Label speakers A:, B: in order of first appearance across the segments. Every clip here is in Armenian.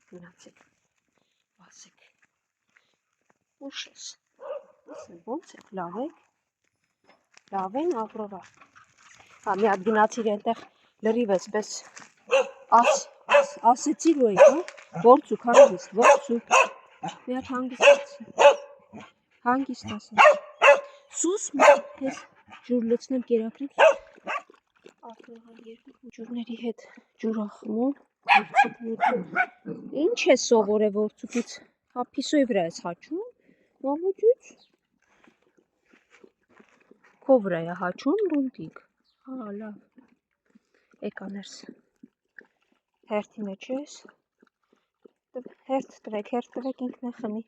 A: Գնացեք, ասեք, ուշ ես, ոնց եք, լավ են Ավրորա, մի հատ գնացիր ենտեղ լրիվ ես պես ասեցիր ու եք, որցուք հանգիստ, մի հատ հանգիստ ասեցի, սուս ես ջուր լցնեմ կերակրեմ, ջուրների հետ ջուրախմում, ինչ ես սովոր է որցուքից, փիսոյի վրա ես հաչում, մամուջուց, քո վրա է հաչում ռունտիկ, լավ, եկաներս, հերթի մեջ ես, հերթ տվեք, ինքն է խմի,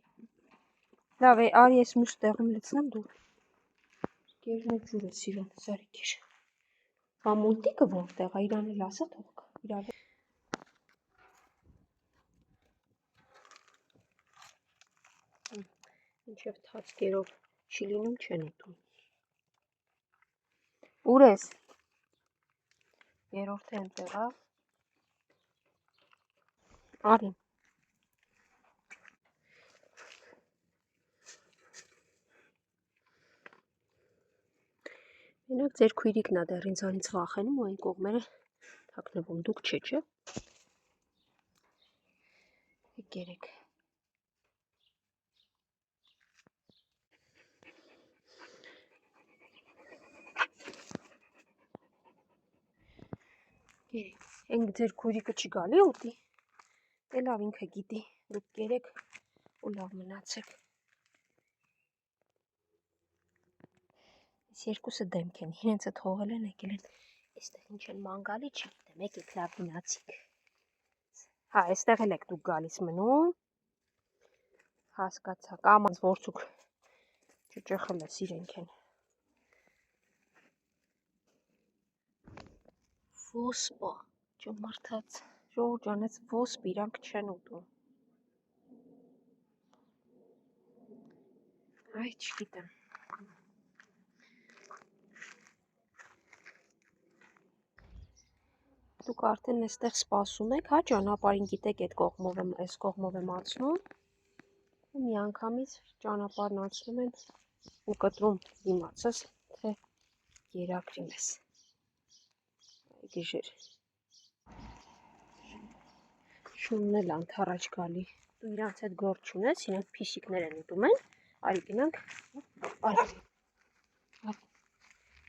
A: լավ է, արի ես մյուս տեղում լցնեմ դու, գերն է ջուր է սիրում, զարիքիր, մամուլտիկը որտեղ է, իրան էլ ասա թողք, ինչև թացկերով չի լինում չեն ուտում, ուր ես, երորդը ենտեղա, արի, մենակ ձեր քույրիկն է դեռ ինձանից վախենում ու այն կողմերը թաքնվում, դուք չէ, եկերեք, են ձեր քույրիկը չի գալի ուտի, դե լավ ինքը գիտի, դուք կերեք ու լավ մնացեք, ես երկուսը դեմք են, իրենց է թողել են եկել են, այստեղ ինչ են մանգալի չգիտեմ, եկեք լավ գնացիք, այստեղ էլ եք դուք գալիս մնում, հասկացա, կամանց որցուք ճճխլես իրենք են, ոսպա, ճմարթած, ժողջանեց ոսպ իրանք չեն ուտում, այ չգիտեմ, դուք արդեն այստեղ սպասում եք, ճանապարհին գիտեք այս կողմով եմ անցնում, մի անգամից ճանապարհն անցնում են ու կտրում դիմացս, թե երակրի մեզ, գիժեր, շունն էլ անթառաջ գալի, դու իրանց հետ գործ չունես, իրենք փիսիկներ են ուտում են, արի գնանք,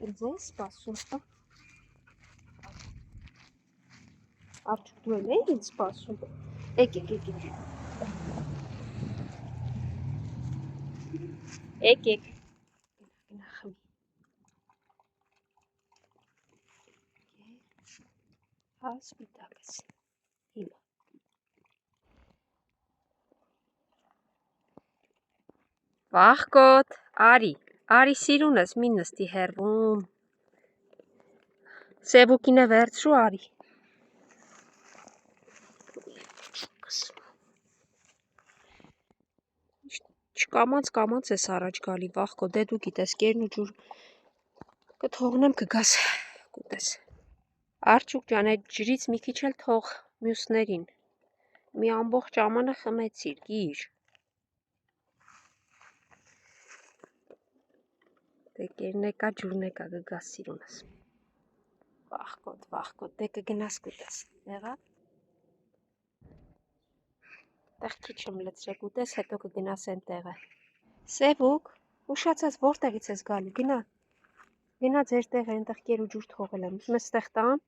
A: ինձ է սպասում, Արջուկ դու էլ էի ինձ սպասում, եկեք, գնա խմի, սպիտակ ես, հիմա, վախկոտ, արի սիրունս մի նստի հեռվում, սևուկին է վերցրու արի, չկամանց ես առաջ գալի, վախկո, դե դու գիտես, կերն ու ջուր կթողնեմ կգաս կուտես, Արջուկ ջան, այդ ջրից մի քիչ էլ թող մյուսներին, մի ամբողջ ամանը խմեցիր, գիր, դե կերն եկա, ջուրն եկա, կգաս սիրունս, վախկոտ, դե կգնաս կուտես, եղավ, տեղ քիչ եմ լցրեք ուտես, հետո կգնաս են տեղը, Սևուկ, ուշացած որտեղից ես գալի, գնա ձեր տեղը, ենտեղ կեր ու ջուր թողել եմ, ուզում ես ստեղ տամ,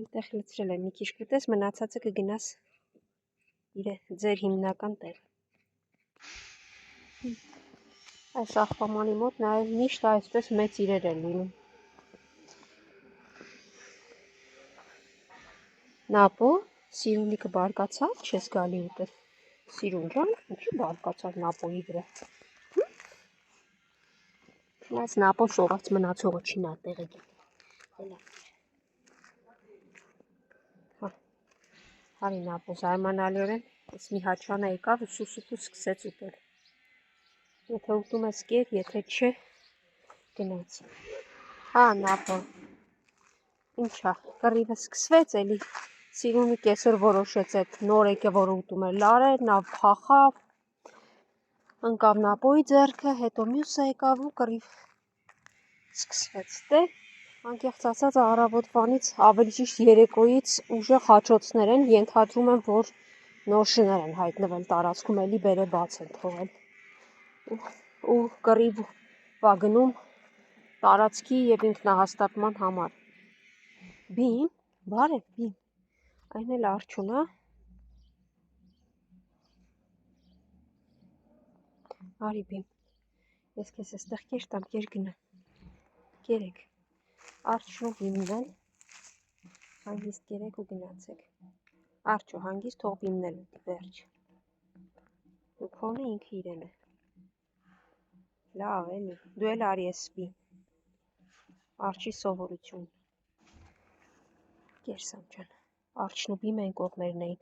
A: ենտեղ լցրել եմ, մի քիչ կուտես, մնացածը կգնաս ձեր հիմնական տեղ, այս աղբամանի մոտ նաև միշտ այսպես մեծ իրեր են լինում, Նապո, սիրունիկը բարկացավ, չես գալի ուտել, Սիրուն ջան, ինչի բարկացավ Նապոյի վրա, այս Նապոն սոված մնացողը չի նա տեղը գիտի, հարի Նապո զարմանալիորեն, ես մի հաչանա եկավ ու սուսուփու սկսեց ուտել, եթե ուտում ես կեր, եթե չէ, Գնաց։ Հա, նապո։ Ինչա, կռիվը սկսվեց էլի։ Սիրունի կեսօր որոշեց այդ նորեկը, որ ուտում էր լարեր, նա փախավ, ընկավ նապոյի ձեռքը, հետո մյուսը եկավ ու կռիվ սկսվեց։ Դե անկեղծ ասած առավոտվանից, ավելի ճիշտ երեկոյից ուժեղ հաչոցներ են, ենթադրում եմ, որ նոր շներ են հայտնվել տարածքում, էլի բերը բաց են թողել։ Ու կռիվ վագնում տարածքի եւ ինքնահաստատման համար։ Բիմ, բարև բիմ, այն էլ Արջունա։ Արի բիմ, ես քեզ էստեղ կերտամ, կեր գնա, կերեք, Արջն ու բիմն են, հանգիստ կերեք ու գնացեք, Արջո հանգիստ թող բիմն էլ ուտի, վերջ, ու փոնը ինքը իրեն է, լավ էլի, դու էլ արի ես բիմ, Արջի սովորություն, կեր Սամջան, Արջն ու բիմը այն կողմերն էին,